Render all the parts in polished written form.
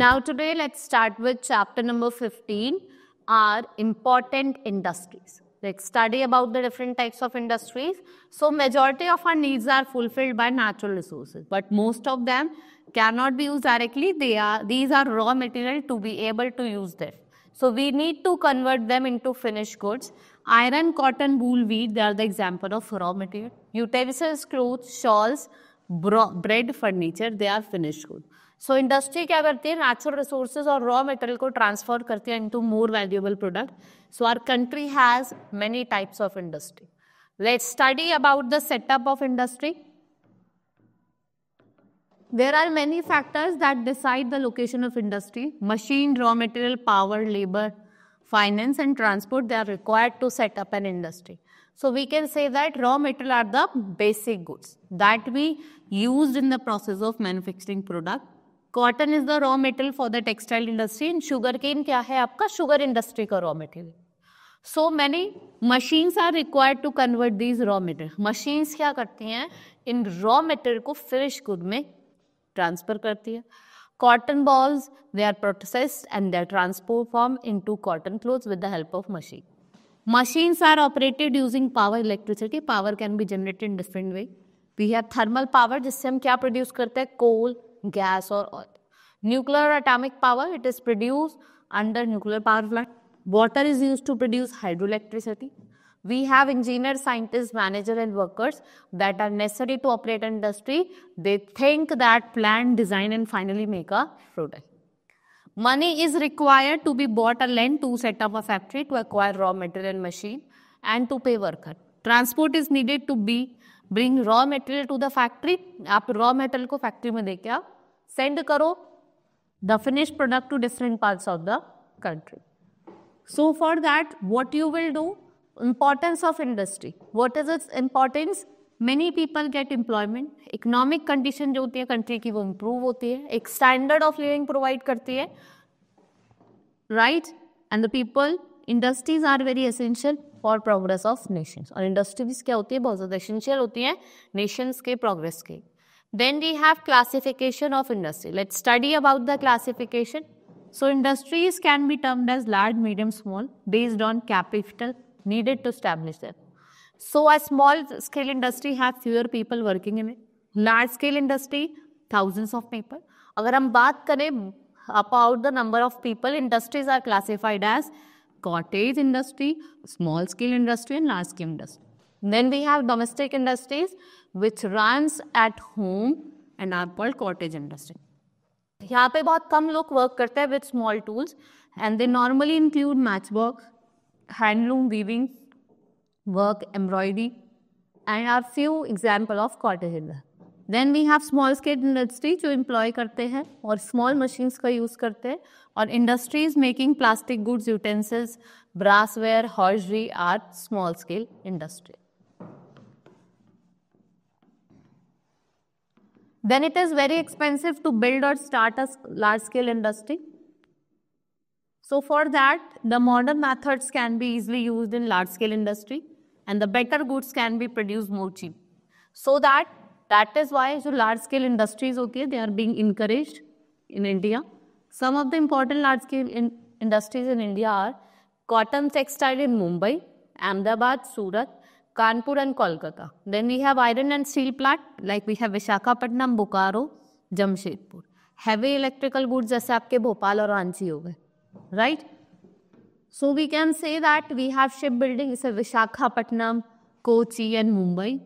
Now today let's start with chapter number 15, are important industries. Let's study about the different types of industries. So majority of our needs are fulfilled by natural resources, but most of them cannot be used directly. These are raw material to be able to use them. So we need to convert them into finished goods. Iron, cotton, wool, wheat, they are the example of raw material. Utensils, clothes, shawls, bread, furniture, they are finished goods. So industry क्या करती है, natural resources और raw material को transfer करती है into more valuable product. So our country has many types of industry. Let's study about the setup of industry. There are many factors that decide the location of industry. Machine, raw material, power, labor, finance and transport, they are required to set up an industry. So we can say that raw material are the basic goods that we used in the process of manufacturing product. Cotton is the raw material for the textile industry and sugarcane क्या है आपका sugar industry का raw material. So many machines are required to convert these raw material. Machines क्या करती हैं, इन raw material को finished good में transfer करती है. Cotton balls, they are processed and they are transformed into cotton clothes with the help of machine. Machines are operated using power, electricity. Power can be generated in different way. We have thermal power, जिससे हम क्या produce करते हैं, कोल, gas और oil. Nuclear atomic power, it is produced under nuclear power plant. Water is used to produce hydroelectricity. We have engineers, scientists, managers and workers that are necessary to operate an industry. They think that plan, design and finally make a product. Money is required to be bought or lent to set up a factory, to acquire raw material and machine and to pay worker. Transport is needed to bring raw material to the factory. आप raw material को factory में देके आप send करो the finished product to different parts of the country. So for that, what you will do? Importance of industry. What is its importance? Many people get employment. Economic condition जो होती है country की वो improve होती है. एक standard of living provide करती है, right? And the people, industries are very essential for progress of nations. और industries क्या होती है, बहुत ज़्यादा essential होती है nations के progress के. Then we have classification of industry. Let's study about the classification. So industries can be termed as large, medium, small based on capital needed to establish them. So a small scale industry have fewer people working in it. Large scale industry, thousands of people. अगर हम बात करें about the number of people, industries are classified as cottage industry, small scale industry and large scale industry. Then we have domestic industries which runs at home and are called cottage industry. यहाँ पे बहुत कम लोग work करते हैं with small tools and they normally include matchbox, handloom, weaving, work, embroidery and are few example of cottage industry. Then we have small scale industry जो employ करते हैं और small machines का use करते हैं और industries making plastic goods, utensils, brassware, hosiery are small scale industry. Then it is very expensive to build or start a large scale industry. So for that, the modern methods can be easily used in large scale industry and the better goods can be produced more cheap. So that is why so large scale industries, okay, they are being encouraged in India. Some of the important large scale industries in India are cotton textile in Mumbai, Ahmedabad, Surat, Kanpur and Kolkata. Then we have iron and steel plant like we have Visakhapatnam, Bokaro, Jamshedpur. Heavy electrical goods जैसे आपके भोपाल और रांची हो गए, right? So we can say that we have shipbuilding is Visakhapatnam, Kochi and Mumbai.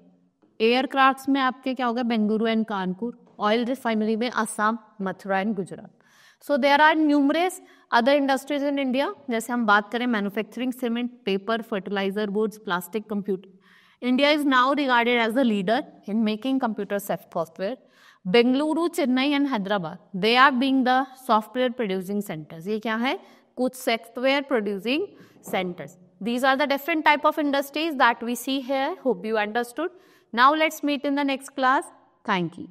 Aircrafts में आपके क्या होगा, Bengaluru and Kanpur. Oil refinery में Assam, Mathura and Gujarat. So there are numerous other industries in India. जैसे हम बात करें manufacturing cement, paper, fertilizer, boards, plastic, computer. India is now regarded as the leader in making computer software. Bengaluru, Chennai and Hyderabad, they are being the software producing centers. ये क्या है, कुछ software producing centers. These are the different type of industries that we see here. Hope you understood. Now let's meet in the next class. Thank you.